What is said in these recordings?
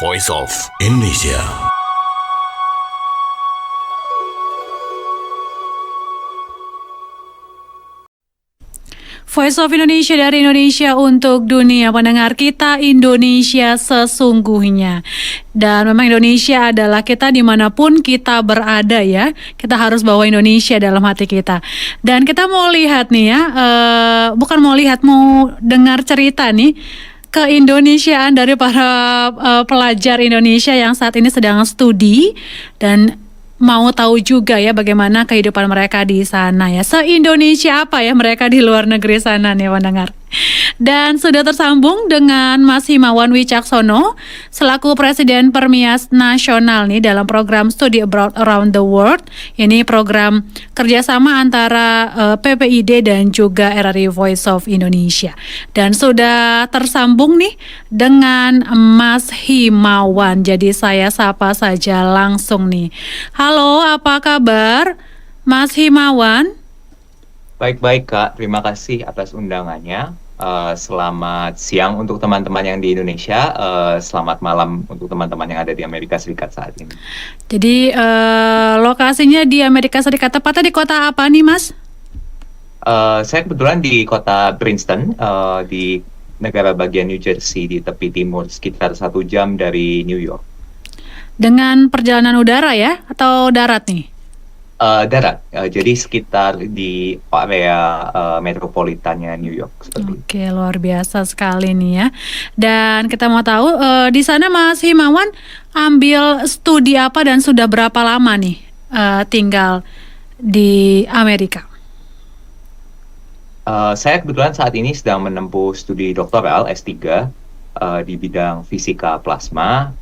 Voice of Indonesia. Voice of Indonesia dari Indonesia untuk dunia, pendengar kita Indonesia sesungguhnya. Dan memang Indonesia adalah kita dimanapun kita berada ya. Kita harus bawa Indonesia dalam hati kita. Dan kita mau lihat nih ya, bukan mau lihat, mau dengar cerita nih keindonesiaan dari para pelajar Indonesia yang saat ini sedang studi dan mau tahu juga ya bagaimana kehidupan mereka di sana ya. Se-Indonesia apa ya mereka di luar negeri sana nih pendengar. Dan sudah tersambung dengan Mas Himawan Wicaksono selaku Presiden Permias Nasional nih dalam program Study Abroad Around the World. Ini program kerjasama antara PPID dan juga RRI Voice of Indonesia. Dan sudah tersambung nih dengan Mas Himawan. Jadi saya sapa saja langsung nih. Halo, apa kabar Mas Himawan? Baik-baik Kak, terima kasih atas undangannya. Selamat siang untuk teman-teman yang di Indonesia, selamat malam untuk teman-teman yang ada di Amerika Serikat saat ini. Jadi lokasinya di Amerika Serikat, tepatnya di kota apa nih Mas? Saya kebetulan di kota Princeton, di negara bagian New Jersey di tepi timur, sekitar 1 jam dari New York. Dengan perjalanan udara ya atau darat nih? Darat, jadi sekitar di area metropolitannya New York seperti itu. Oke, luar biasa sekali nih ya. Dan kita mau tahu di sana Mas Himawan ambil studi apa dan sudah berapa lama nih tinggal di Amerika? Saya kebetulan saat ini sedang menempuh studi doktoral S3 di bidang fisika plasma.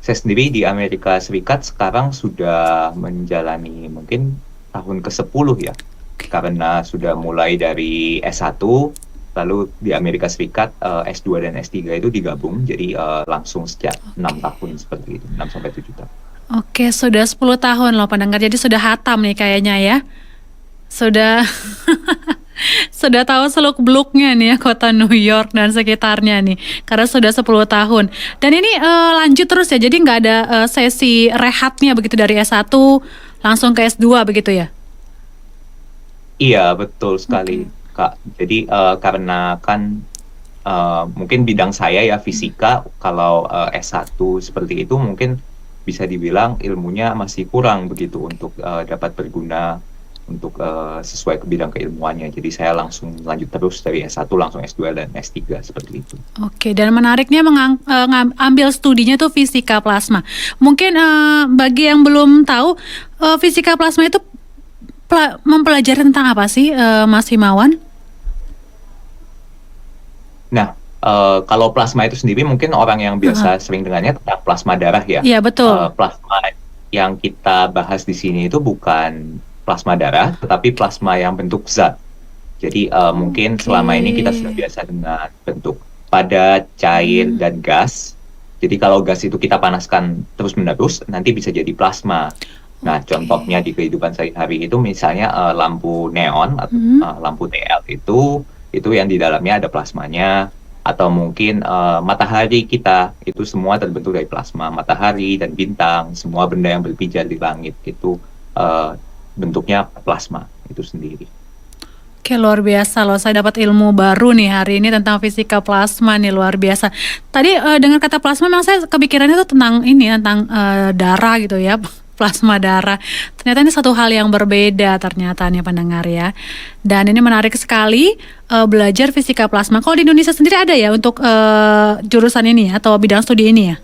Saya sendiri di Amerika Serikat sekarang sudah menjalani mungkin tahun ke-10 ya, karena sudah mulai dari S1, lalu di Amerika Serikat S2 dan S3 itu digabung, jadi langsung sejak 6 tahun seperti itu, 6-7 tahun. Oke, sudah 10 tahun loh pendengar, jadi sudah hatam nih kayaknya ya. Sudah sudah tahu seluk-beluknya nih ya kota New York dan sekitarnya nih, karena sudah 10 tahun. Dan ini lanjut terus ya, jadi nggak ada sesi rehatnya begitu dari S1 langsung ke S2 begitu ya? Iya, betul sekali Kak. Jadi karena kan mungkin bidang saya ya fisika, kalau S1 seperti itu mungkin bisa dibilang ilmunya masih kurang begitu untuk dapat berguna untuk sesuai ke bidang keilmuannya. Jadi saya langsung lanjut terus dari S1 langsung S2 dan S3 seperti itu. Oke, dan menariknya ambil studinya tuh fisika plasma. Mungkin bagi yang belum tahu, fisika plasma itu mempelajari tentang apa sih Mas Himawan? Nah, kalau plasma itu sendiri mungkin orang yang biasa sering dengannya tentang plasma darah ya. Iya, betul. Plasma yang kita bahas di sini itu bukan plasma darah, tetapi plasma yang bentuk zat. Jadi mungkin selama ini kita sudah biasa dengan bentuk padat, cair, dan gas. Jadi kalau gas itu kita panaskan terus-menerus, nanti bisa jadi plasma. Nah, contohnya di kehidupan sehari-hari itu misalnya lampu neon atau lampu TL itu yang di dalamnya ada plasmanya. Atau mungkin matahari kita itu semua terbentuk dari plasma. Matahari dan bintang, semua benda yang berpijar di langit itu bentuknya plasma itu sendiri. Oke, luar biasa loh. Saya dapat ilmu baru nih hari ini tentang fisika plasma nih, luar biasa. Tadi dengan kata plasma memang saya kepikirannya tuh tentang ini, tentang darah gitu ya, plasma darah. Ternyata ini satu hal yang berbeda ternyata nih pendengar ya. Dan ini menarik sekali belajar fisika plasma. Kalau di Indonesia sendiri ada ya untuk jurusan ini atau bidang studi ini ya?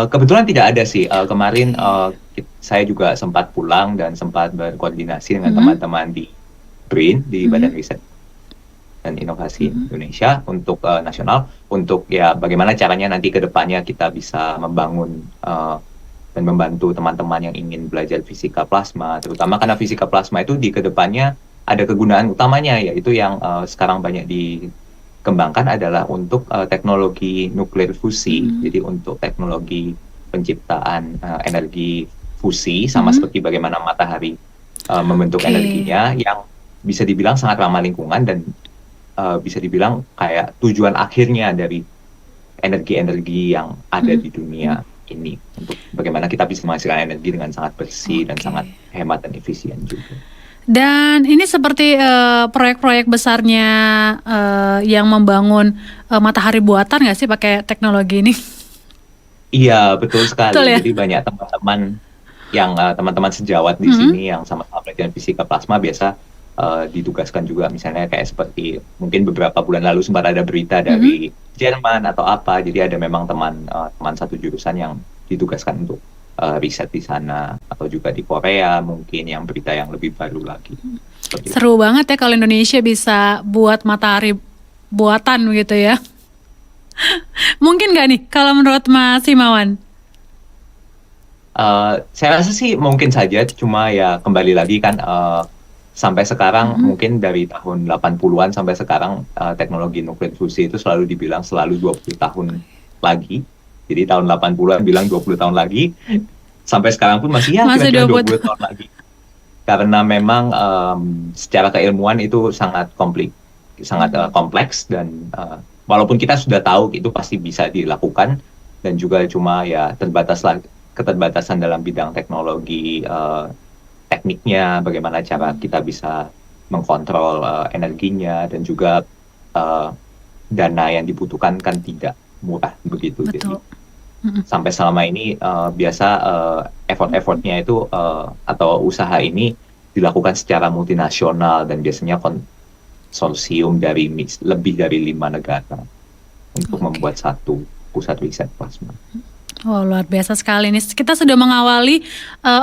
Kebetulan tidak ada sih. Kemarin saya juga sempat pulang dan sempat berkoordinasi dengan teman-teman di BRIN, di Badan Riset dan Inovasi Indonesia untuk nasional, untuk ya bagaimana caranya nanti ke depannya kita bisa membangun dan membantu teman-teman yang ingin belajar fisika plasma, terutama karena fisika plasma itu di kedepannya ada kegunaan utamanya, yaitu yang sekarang banyak dikembangkan adalah untuk teknologi nuklir fusi. Jadi untuk teknologi penciptaan energi fusi, sama seperti bagaimana matahari membentuk energinya, yang bisa dibilang sangat ramah lingkungan dan bisa dibilang kayak tujuan akhirnya dari energi-energi yang ada di dunia ini, untuk bagaimana kita bisa menghasilkan energi dengan sangat bersih dan Oke. sangat hemat dan efisien juga. Dan ini seperti proyek-proyek besarnya yang membangun matahari buatan nggak sih pakai teknologi ini? Iya, betul Betul sekali. ya? Jadi banyak teman-teman yang teman-teman sejawat di Mhm. sini yang sama-sama belajar fisika plasma biasa ditugaskan juga, misalnya kayak seperti mungkin beberapa bulan lalu sempat ada berita dari Jerman atau apa. Jadi ada memang teman satu jurusan yang ditugaskan untuk riset di sana, atau juga di Korea mungkin yang berita yang lebih baru lagi. Seperti itu. Seru banget ya kalau Indonesia bisa buat matahari buatan gitu ya. Mungkin nggak nih kalau menurut Mas Himawan? Saya rasa sih mungkin saja, cuma ya kembali lagi kan sampai sekarang mungkin dari tahun 80-an sampai sekarang teknologi nuklir fusi itu selalu dibilang selalu 20 tahun lagi. Jadi tahun 80-an bilang 20 tahun lagi, sampai sekarang pun masih ya Masih kira-kira 20 20 tahun lagi. Karena memang secara keilmuan itu sangat kompleks, dan walaupun kita sudah tahu itu pasti bisa dilakukan, dan juga cuma ya keterbatasan dalam bidang teknologi, tekniknya, bagaimana cara kita bisa mengkontrol energinya, dan juga dana yang dibutuhkan kan tidak murah begitu. Jadi Betul. Mm-mm. sampai selama ini biasa effort-effortnya itu atau usaha ini dilakukan secara multinasional, dan biasanya konsorsium dari lebih dari 5 negara untuk Oke. membuat satu pusat riset plasma. Oh, luar biasa sekali nih. Kita sudah mengawali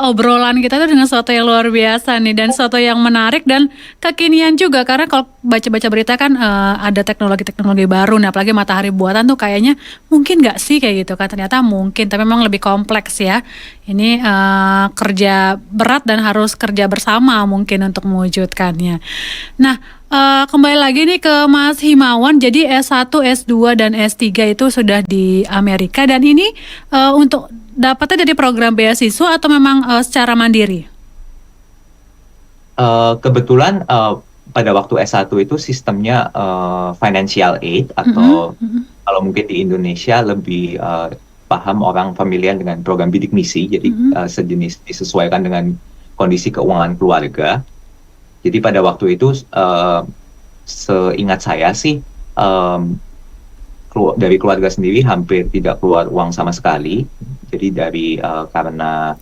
obrolan kita tuh dengan sesuatu yang luar biasa nih, dan sesuatu yang menarik dan kekinian juga, karena kalau baca-baca berita kan ada teknologi-teknologi baru nih, apalagi matahari buatan tuh kayaknya mungkin nggak sih kayak gitu kan, ternyata mungkin, tapi memang lebih kompleks ya. Ini kerja berat dan harus kerja bersama mungkin untuk mewujudkannya. Nah, kembali lagi nih ke Mas Himawan. Jadi S1, S2, dan S3 itu sudah di Amerika, dan ini untuk dapatnya dari program beasiswa atau memang secara mandiri? Kebetulan pada waktu S1 itu sistemnya financial aid, atau kalau mungkin di Indonesia lebih paham orang familiar dengan program bidik misi, jadi sejenis disesuaikan dengan kondisi keuangan keluarga. Jadi pada waktu itu seingat saya sih dari keluarga sendiri hampir tidak keluar uang sama sekali. Jadi karena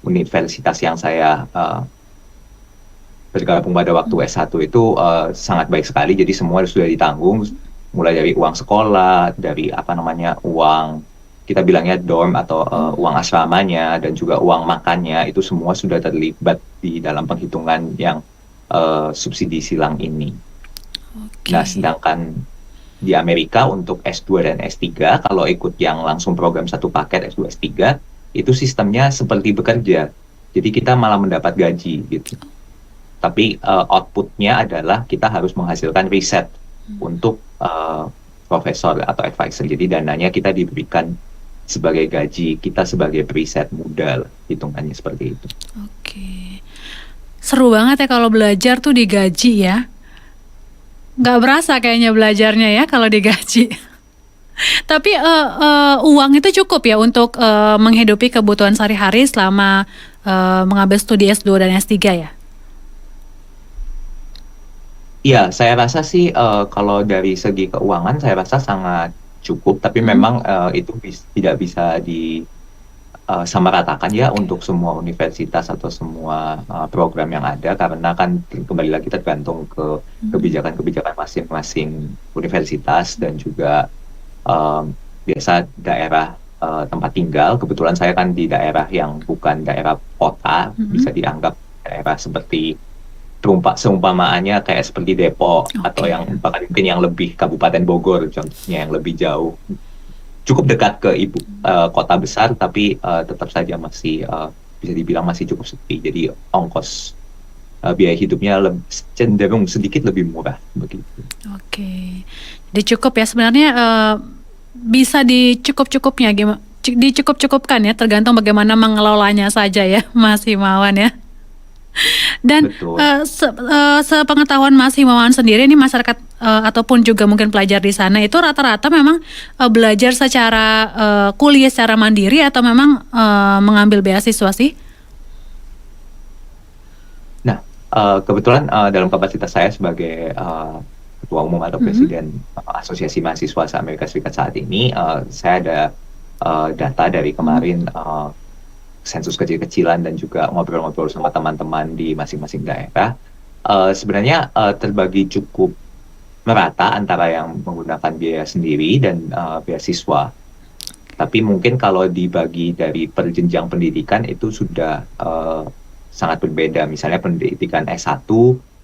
universitas yang saya bergabung pada waktu S1 itu sangat baik sekali, jadi semua sudah ditanggung, mulai dari uang sekolah, dari uang kita bilangnya dorm atau uang asramanya, dan juga uang makannya, itu semua sudah terlibat di dalam penghitungan yang subsidi silang ini. Oke. Nah, sedangkan di Amerika untuk S2 dan S3, kalau ikut yang langsung program satu paket S2 S3, itu sistemnya seperti bekerja. Jadi kita malah mendapat gaji gitu. Tapi outputnya adalah kita harus menghasilkan riset untuk profesor atau advisor. Jadi dananya kita diberikan sebagai gaji, kita sebagai periset muda, hitungannya seperti itu. Oke. Seru banget ya kalau belajar tuh digaji ya. Nggak berasa kayaknya belajarnya ya kalau digaji. Tapi uang itu cukup ya untuk menghidupi kebutuhan sehari-hari selama mengambil studi S2 dan S3 ya? Iya, saya rasa sih kalau dari segi keuangan saya rasa sangat cukup, tapi memang itu tidak bisa disamaratakan ya untuk semua universitas atau semua program yang ada, karena kan kembali lagi tergantung ke kebijakan-kebijakan masing-masing universitas, dan juga biasa daerah tempat tinggal. Kebetulan saya kan di daerah yang bukan daerah kota, bisa dianggap daerah seperti seumpamaannya kayak seperti Depok, atau yang bahkan mungkin yang lebih Kabupaten Bogor contohnya, yang lebih jauh, cukup dekat ke ibu kota besar, tapi tetap saja masih bisa dibilang masih cukup sepi. Jadi ongkos biaya hidupnya cenderung sedikit lebih murah begitu. Oke, jadi cukup ya sebenarnya, bisa dicukup-cukupnya, dicukup-cukupkan ya, tergantung bagaimana mengelolanya saja ya, Mas Himawan ya. Dan Betul. sepengetahuan Mas Himawan sendiri, ini masyarakat ataupun juga mungkin pelajar di sana itu rata-rata memang belajar secara kuliah secara mandiri atau memang mengambil beasiswa sih? Nah, kebetulan dalam kapasitas saya sebagai ketua umum atau presiden Asosiasi Mahasiswa se-Amerika Serikat saat ini, saya ada data dari kemarin sensus kecil-kecilan dan juga ngobrol-ngobrol sama teman-teman di masing-masing daerah. Sebenarnya terbagi cukup merata antara yang menggunakan biaya sendiri dan beasiswa. Tapi mungkin kalau dibagi dari perjenjang pendidikan itu sudah sangat berbeda. Misalnya pendidikan S1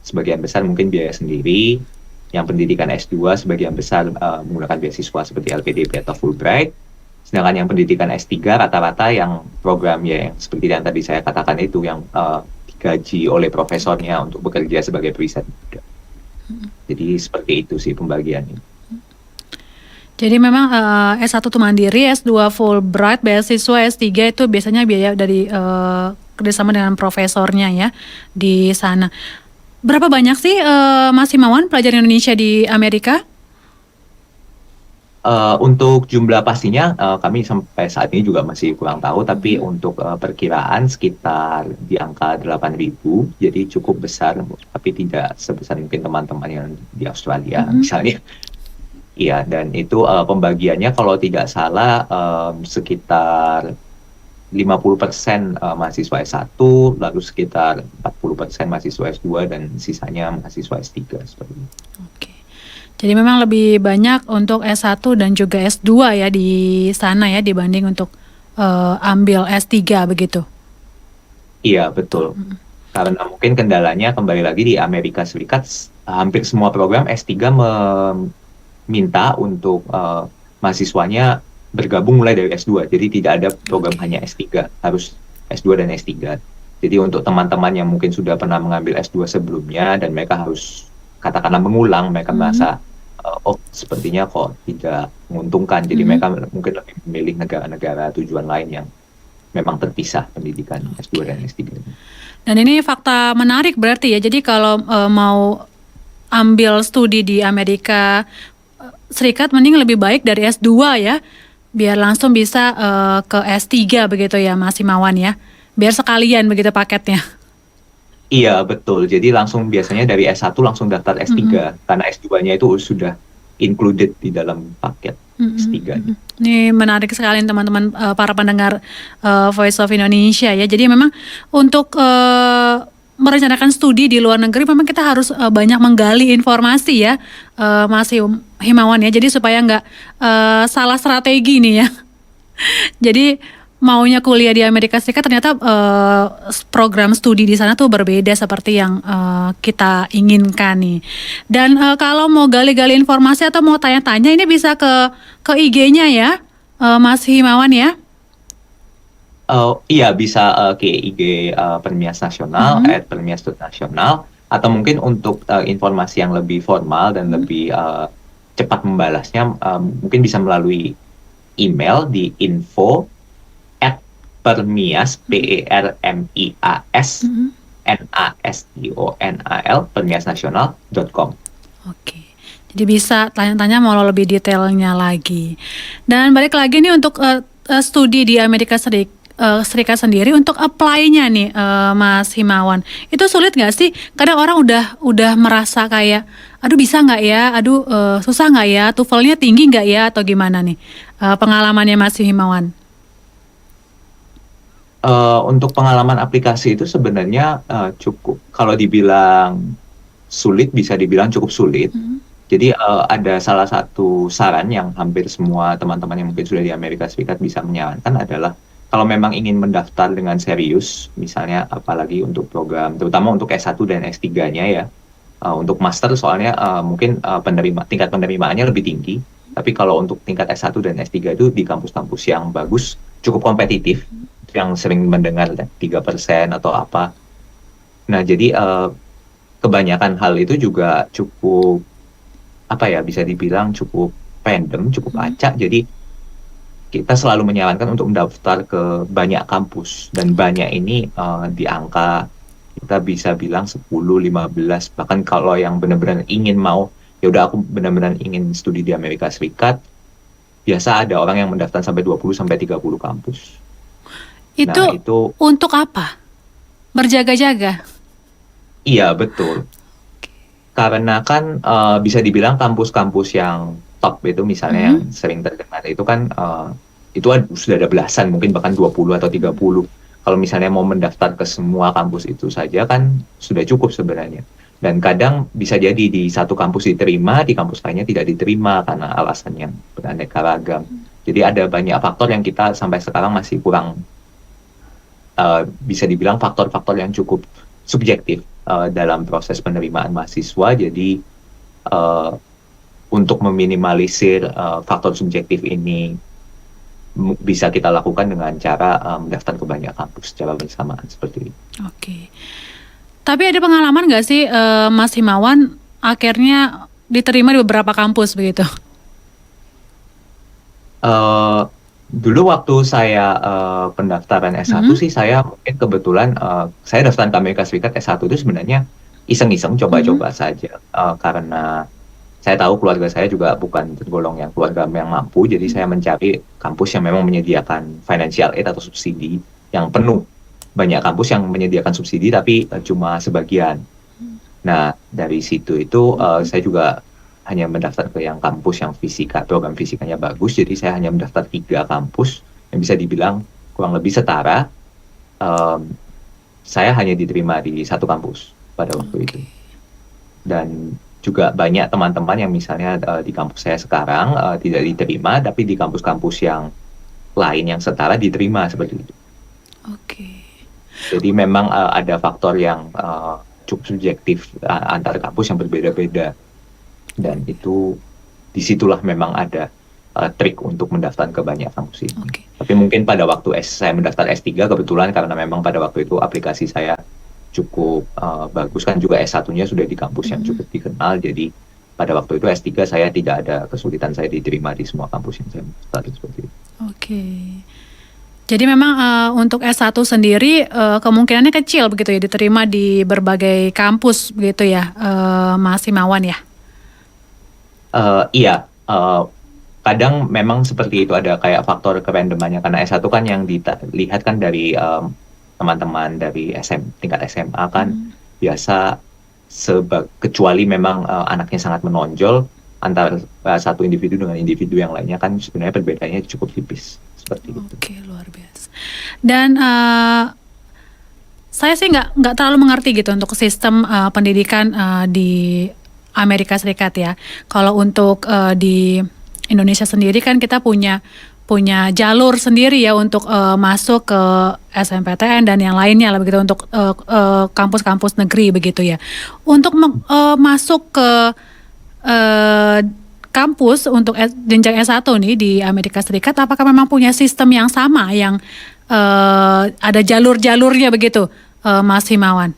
sebagian besar mungkin biaya sendiri, yang pendidikan S2 sebagian besar menggunakan beasiswa seperti LPDP atau Fulbright. Sedangkan yang pendidikan S3 rata-rata yang programnya yang seperti yang tadi saya katakan itu yang digaji oleh profesornya untuk bekerja sebagai periset. Jadi seperti itu sih pembagiannya. Jadi memang S1 itu mandiri, S2 Fulbright, beasiswa, S3 itu biasanya biaya dari kerjasama dengan profesornya ya di sana. Berapa banyak sih Mas Himawan pelajar Indonesia di Amerika? Untuk jumlah pastinya kami sampai saat ini juga masih kurang tahu, tapi untuk perkiraan sekitar di angka 8.000, jadi cukup besar, tapi tidak sebesar mungkin teman-teman yang di Australia misalnya. Iya, dan itu pembagiannya kalau tidak salah sekitar 50% mahasiswa S1, lalu sekitar 40% mahasiswa S2, dan sisanya mahasiswa S3 seperti itu. Oke. Jadi memang lebih banyak untuk S1 dan juga S2 ya di sana ya dibanding untuk ambil S3 begitu. Iya, betul. Karena mungkin kendalanya kembali lagi di Amerika Serikat, hampir semua program S3 meminta untuk mahasiswanya bergabung mulai dari S2. Jadi tidak ada program hanya S3, harus S2 dan S3. Jadi untuk teman-teman yang mungkin sudah pernah mengambil S2 sebelumnya dan mereka harus katakanlah mengulang, mereka merasa oh sepertinya kok tidak menguntungkan, jadi mereka mungkin lebih memilih negara-negara tujuan lain yang memang terpisah pendidikan S2 dan S3. Dan ini fakta menarik berarti ya, jadi kalau mau ambil studi di Amerika Serikat mending lebih baik dari S2 ya, biar langsung bisa ke S3 begitu ya Mas Himawan ya, biar sekalian begitu paketnya. Iya, betul. Jadi langsung biasanya dari S1 langsung daftar S3 karena S2-nya itu sudah included di dalam paket S3. Ini menarik sekali teman-teman para pendengar Voice of Indonesia ya. Jadi memang untuk merencanakan studi di luar negeri memang kita harus banyak menggali informasi ya Mas Himawan ya. Jadi supaya nggak salah strategi nih ya. Jadi maunya kuliah di Amerika Serikat ternyata program studi di sana tuh berbeda seperti yang kita inginkan nih. Dan kalau mau gali-gali informasi atau mau tanya-tanya ini bisa ke IG-nya ya Mas Himawan ya. Iya, bisa ke IG Permias Nasional @permias.nasional, atau mungkin untuk informasi yang lebih formal dan lebih cepat membalasnya mungkin bisa melalui email di info@permias PERMIAS permiasnasional.com. Oke. Jadi bisa tanya-tanya mau lebih detailnya lagi. Dan balik lagi nih untuk studi di Amerika Serikat sendiri untuk apply-nya nih Mas Himawan. Itu sulit nggak sih? Kadang orang udah merasa kayak aduh bisa nggak ya? Aduh susah nggak ya? TOEFL-nya tinggi nggak ya? Atau gimana nih pengalamannya Mas Himawan? Untuk pengalaman aplikasi itu sebenarnya cukup, kalau dibilang sulit bisa dibilang cukup sulit. Jadi ada salah satu saran yang hampir semua teman-teman yang mungkin sudah di Amerika Serikat bisa menyarankan adalah kalau memang ingin mendaftar dengan serius, misalnya apalagi untuk program, terutama untuk S1 dan S3-nya ya, untuk master soalnya mungkin tingkat penerimaannya lebih tinggi, tapi kalau untuk tingkat S1 dan S3 itu di kampus-kampus yang bagus, cukup kompetitif, yang sering mendengar 3% atau apa. Nah, jadi kebanyakan hal itu juga cukup, apa ya, bisa dibilang cukup random, cukup acak. Jadi kita selalu menyarankan untuk mendaftar ke banyak kampus, dan banyak ini di angka kita bisa bilang 10, 15, bahkan kalau yang benar-benar ingin mau ya udah aku benar-benar ingin studi di Amerika Serikat, biasa ada orang yang mendaftar sampai 20 sampai 30 kampus. Itu Nah, itu untuk apa? Berjaga-jaga. iya betul. Karena kan bisa dibilang kampus-kampus yang top itu misalnya yang sering terkenal itu kan sudah ada belasan, mungkin bahkan 20 atau 30. Kalau misalnya mau mendaftar ke semua kampus itu saja kan sudah cukup sebenarnya. Dan kadang bisa jadi di satu kampus diterima, di kampus lainnya tidak diterima karena alasan yang beraneka ragam. Jadi ada banyak faktor yang kita sampai sekarang masih kurang, bisa dibilang faktor-faktor yang cukup subjektif dalam proses penerimaan mahasiswa. Jadi untuk meminimalisir faktor subjektif ini bisa kita lakukan dengan cara mendaftar ke banyak kampus secara bersamaan seperti itu. Oke. Tapi ada pengalaman nggak sih Mas Himawan akhirnya diterima di beberapa kampus begitu? Dulu waktu saya pendaftaran S1 sih saya mungkin kebetulan saya daftar ke Amerika Serikat S1 itu sebenarnya iseng-iseng coba-coba saja, karena saya tahu keluarga saya juga bukan tergolong yang keluarga yang mampu, jadi saya mencari kampus yang memang menyediakan financial aid atau subsidi yang penuh. Banyak kampus yang menyediakan subsidi tapi cuma sebagian. Nah, dari situ itu saya juga hanya mendaftar ke yang kampus yang program fisikanya bagus, jadi saya hanya mendaftar 3 kampus yang bisa dibilang kurang lebih setara. Saya hanya diterima di satu kampus pada waktu itu. Dan juga banyak teman-teman yang misalnya di kampus saya sekarang tidak diterima, tapi di kampus-kampus yang lain yang setara diterima seperti itu. Oke. Jadi memang ada faktor yang cukup subjektif antar kampus yang berbeda-beda. Dan itu disitulah memang ada trik untuk mendaftar ke banyak kampus ini. Oke. Tapi mungkin pada waktu saya mendaftar S3 kebetulan karena memang pada waktu itu aplikasi saya cukup bagus kan, juga S1-nya sudah di kampus yang cukup dikenal, jadi pada waktu itu S3 saya tidak ada kesulitan, saya diterima di semua kampus yang saya daftar seperti itu. Oke. Jadi memang untuk S1 sendiri kemungkinannya kecil begitu ya diterima di berbagai kampus begitu ya, Mas Himawan ya? Iya, kadang memang seperti itu, ada kayak faktor kerandomannya karena S1 kan yang dilihat kan dari teman-teman dari tingkat SMA kan biasa kecuali memang anaknya sangat menonjol, antara satu individu dengan individu yang lainnya kan sebenarnya perbedaannya cukup tipis seperti itu. Oke, luar biasa. Dan saya sih nggak terlalu mengerti gitu untuk sistem pendidikan di Amerika Serikat ya. Kalau untuk di Indonesia sendiri kan kita punya jalur sendiri ya untuk masuk ke SNMPTN dan yang lainnya lah begitu untuk kampus-kampus negeri begitu ya. Untuk masuk ke kampus untuk jenjang S1 nih di Amerika Serikat, apakah memang punya sistem yang sama yang ada jalur-jalurnya begitu, Mas Himawan?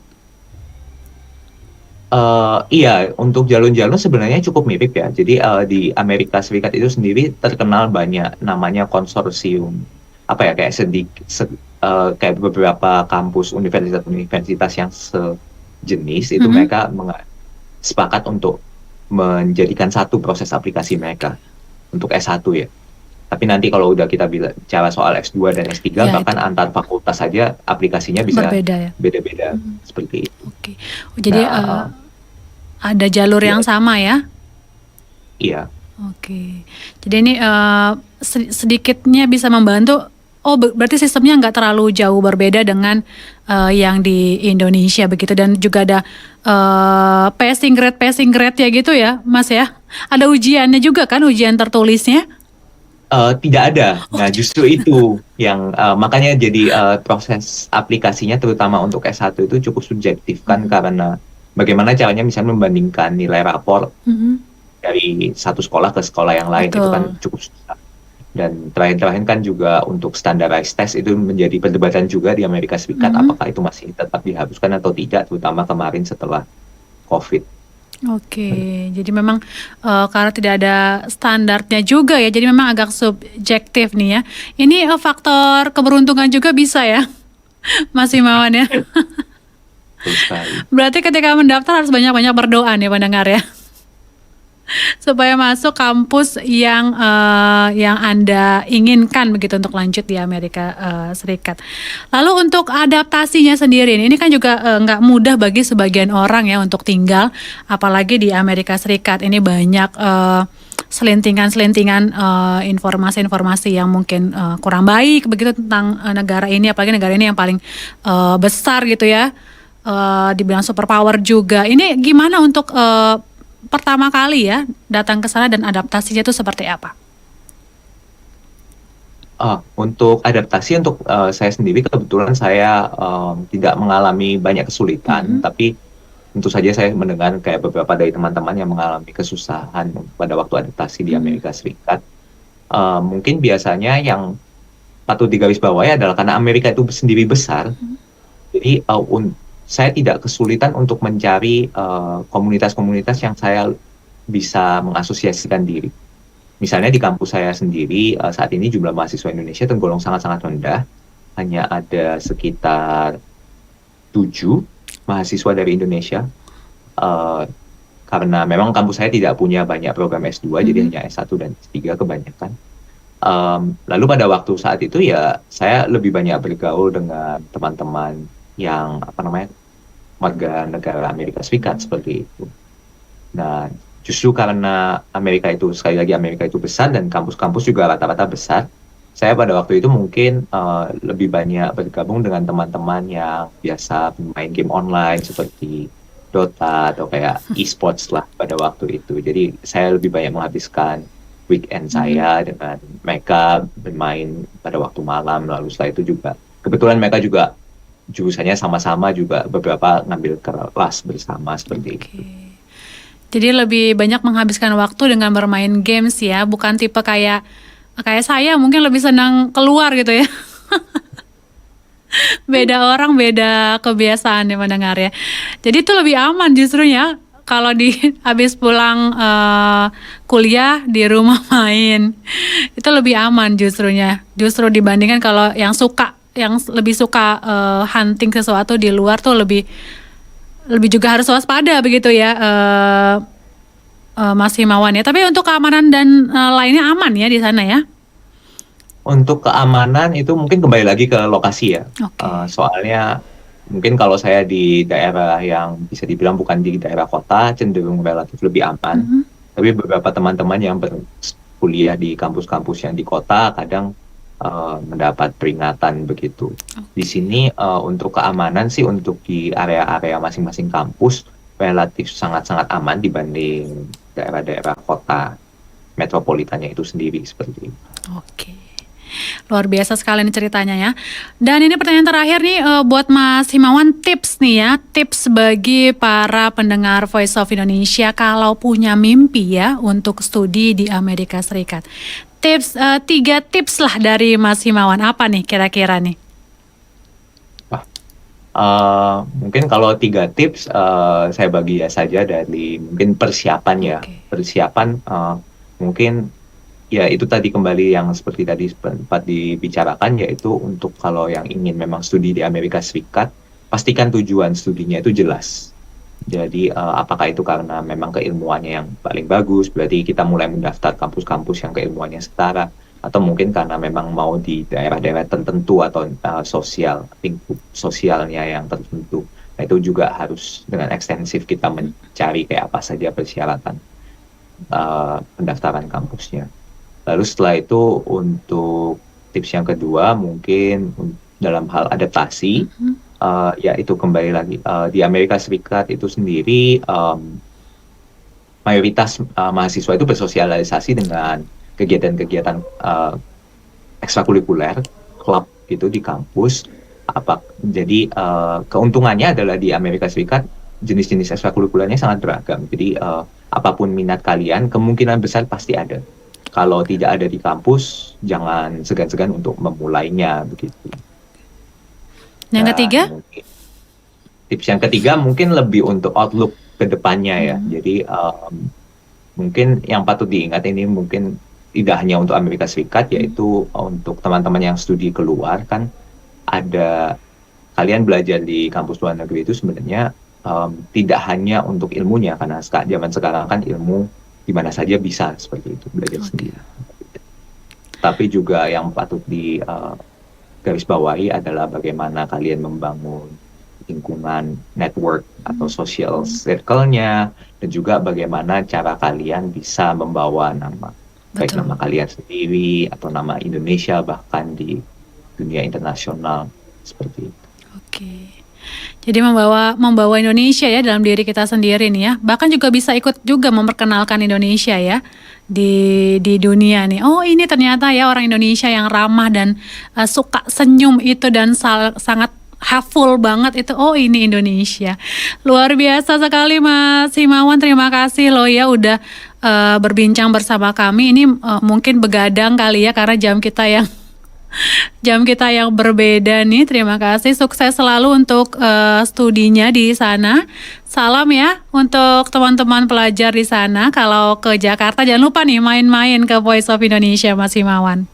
Iya, untuk jalur-jalur sebenarnya cukup mirip ya. Jadi di Amerika Serikat itu sendiri terkenal banyak namanya konsorsium, apa ya, kayak kayak beberapa kampus universitas yang sejenis itu mereka sepakat untuk menjadikan satu proses aplikasi mereka untuk S1 ya. Tapi nanti kalau udah kita bicara soal S2 dan S3 ya, bahkan antar fakultas saja aplikasinya bisa beda-beda seperti itu. Oke. Jadi ada jalur yang sama ya? Iya. Oke. Jadi ini sedikitnya bisa membantu. Oh, berarti sistemnya nggak terlalu jauh berbeda dengan yang di Indonesia begitu, dan juga ada passing grade ya gitu ya, Mas ya? Ada ujiannya juga kan, ujian tertulisnya? Tidak ada. Nah, justru itu yang makanya jadi proses aplikasinya terutama untuk S1 itu cukup subjektif kan, karena bagaimana caranya misalnya membandingkan nilai rapor dari satu sekolah ke sekolah yang lain. Betul. Itu kan cukup susah. Dan terakhir kan juga untuk standardized test itu menjadi perdebatan juga di Amerika Serikat, apakah itu masih tetap diharuskan atau tidak, terutama kemarin setelah COVID. Oke, jadi memang karena tidak ada standarnya juga ya, jadi memang agak subjektif nih ya. Ini faktor keberuntungan juga bisa ya, Mas Himawan ya. Berarti ketika mendaftar harus banyak-banyak berdoa nih pendengar ya. supaya masuk kampus yang Anda inginkan begitu untuk lanjut di Amerika Serikat. Lalu untuk adaptasinya sendiri, ini kan juga nggak mudah bagi sebagian orang ya untuk tinggal, apalagi di Amerika Serikat. Ini banyak selentingan-selentingan informasi-informasi yang mungkin kurang baik begitu tentang negara ini, apalagi negara ini yang paling besar gitu ya, dibilang superpower juga. Ini gimana untuk pertama kali ya datang ke sana dan adaptasinya itu seperti apa? Untuk adaptasi untuk saya sendiri kebetulan saya tidak mengalami banyak kesulitan, tapi tentu saja saya mendengar kayak beberapa dari teman-teman yang mengalami kesusahan pada waktu adaptasi di Amerika Serikat. Mungkin biasanya yang patut digarisbawahi adalah karena Amerika itu sendiri besar, jadi saya tidak kesulitan untuk mencari komunitas-komunitas yang saya bisa mengasosiasikan diri. Misalnya di kampus saya sendiri saat ini jumlah mahasiswa Indonesia tergolong sangat-sangat rendah, hanya ada sekitar 7 mahasiswa dari Indonesia, karena memang kampus saya tidak punya banyak program S2, jadi hanya S1 dan S3 kebanyakan. Lalu pada waktu saat itu ya saya lebih banyak bergaul dengan teman-teman yang warga negara Amerika Serikat seperti itu. Nah, justru karena Amerika itu, sekali lagi Amerika itu besar dan kampus-kampus juga rata-rata besar, saya pada waktu itu mungkin lebih banyak bergabung dengan teman-teman yang biasa bermain game online seperti Dota atau kayak e-sports lah pada waktu itu. Jadi saya lebih banyak menghabiskan weekend saya dengan mereka bermain pada waktu malam. Lalu setelah itu juga kebetulan mereka juga jurusannya sama-sama, juga beberapa ngambil kelas bersama seperti itu. Jadi lebih banyak menghabiskan waktu dengan bermain games ya, bukan tipe kayak saya mungkin lebih senang keluar gitu ya. Beda orang, beda kebiasaan ya mendengar ya. Jadi itu lebih aman justru ya kalau habis pulang kuliah di rumah main. Itu lebih aman justru dibandingkan kalau yang lebih suka hunting sesuatu di luar tuh lebih juga harus waspada begitu ya, Mas Himawan ya. Tapi untuk keamanan dan lainnya aman ya di sana ya? Untuk keamanan itu mungkin kembali lagi ke lokasi ya. Soalnya mungkin kalau saya di daerah yang bisa dibilang bukan di daerah kota, cenderung relatif lebih aman. Tapi beberapa teman-teman yang berkuliah di kampus-kampus yang di kota kadang mendapat peringatan begitu. Di sini untuk keamanan sih untuk di area-area masing-masing kampus relatif sangat-sangat aman dibanding daerah-daerah kota metropolitannya itu sendiri seperti itu. Oke. Luar biasa sekali nih ceritanya ya. Dan ini pertanyaan terakhir nih buat Mas Himawan, tips nih ya, tips bagi para pendengar Voice of Indonesia kalau punya mimpi ya untuk studi di Amerika Serikat. Tips 3 tips lah dari Mas Himawan, apa nih kira-kira nih? Mungkin kalau 3 tips saya bagi ya saja dari mungkin persiapan ya. Persiapan mungkin ya itu tadi kembali yang seperti tadi sempat dibicarakan, yaitu untuk kalau yang ingin memang studi di Amerika Serikat, pastikan tujuan studinya itu jelas. Jadi apakah itu karena memang keilmuannya yang paling bagus, berarti kita mulai mendaftar kampus-kampus yang keilmuannya setara, atau mungkin karena memang mau di daerah-daerah tertentu atau lingkup sosialnya yang tertentu. Nah itu juga harus dengan ekstensif kita mencari kayak apa saja persyaratan pendaftaran kampusnya. Lalu setelah itu untuk tips yang kedua mungkin dalam hal adaptasi, yaitu kembali lagi di Amerika Serikat itu sendiri mayoritas mahasiswa itu bersosialisasi dengan kegiatan-kegiatan ekstrakurikuler, klub gitu di kampus. Jadi keuntungannya adalah di Amerika Serikat jenis-jenis ekstrakurikulernya sangat beragam. Jadi apapun minat kalian kemungkinan besar pasti ada. Kalau tidak ada di kampus, jangan segan-segan untuk memulainya begitu. Yang ketiga? Tips yang ketiga mungkin lebih untuk outlook ke depannya ya. Jadi mungkin yang patut diingat ini mungkin tidak hanya untuk Amerika Serikat, yaitu untuk teman-teman yang studi keluar kan ada kalian belajar di kampus luar negeri itu sebenarnya tidak hanya untuk ilmunya, karena zaman sekarang kan ilmu di mana saja bisa seperti itu belajar Oke. sendiri. Tapi juga yang patut di garis bawahi adalah bagaimana kalian membangun lingkungan network atau social circle-nya, dan juga bagaimana cara kalian bisa membawa nama, baik Betul. nama kalian sendiri atau nama Indonesia bahkan di dunia internasional seperti itu. Oke. Jadi membawa Indonesia ya dalam diri kita sendiri nih ya. Bahkan juga bisa ikut juga memperkenalkan Indonesia ya di dunia nih. Oh, ini ternyata ya orang Indonesia yang ramah dan suka senyum itu dan sangat helpful banget itu. Oh, ini Indonesia. Luar biasa sekali Mas Himawan. Terima kasih loh ya udah berbincang bersama kami. Ini mungkin begadang kali ya karena jam kita yang berbeda nih. Terima kasih, sukses selalu untuk studinya di sana. Salam ya untuk teman-teman pelajar di sana. Kalau ke Jakarta jangan lupa nih main-main ke Voice of Indonesia, Mas Himawan.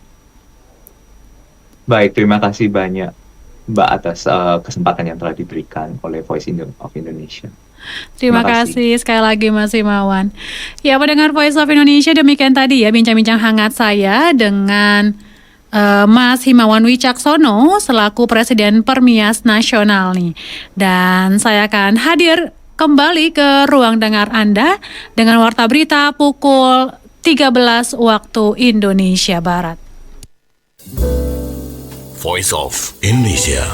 Baik, terima kasih banyak Mbak atas kesempatan yang telah diberikan oleh Voice of Indonesia. Terima kasih sekali lagi Mas Himawan. Ya, pendengar Voice of Indonesia, demikian tadi ya bincang-bincang hangat saya dengan Mas Himawan Wicaksono selaku Presiden Permias Nasional nih. Dan saya akan hadir kembali ke ruang dengar Anda dengan Warta Berita pukul 13 waktu Indonesia Barat. Voice of Indonesia.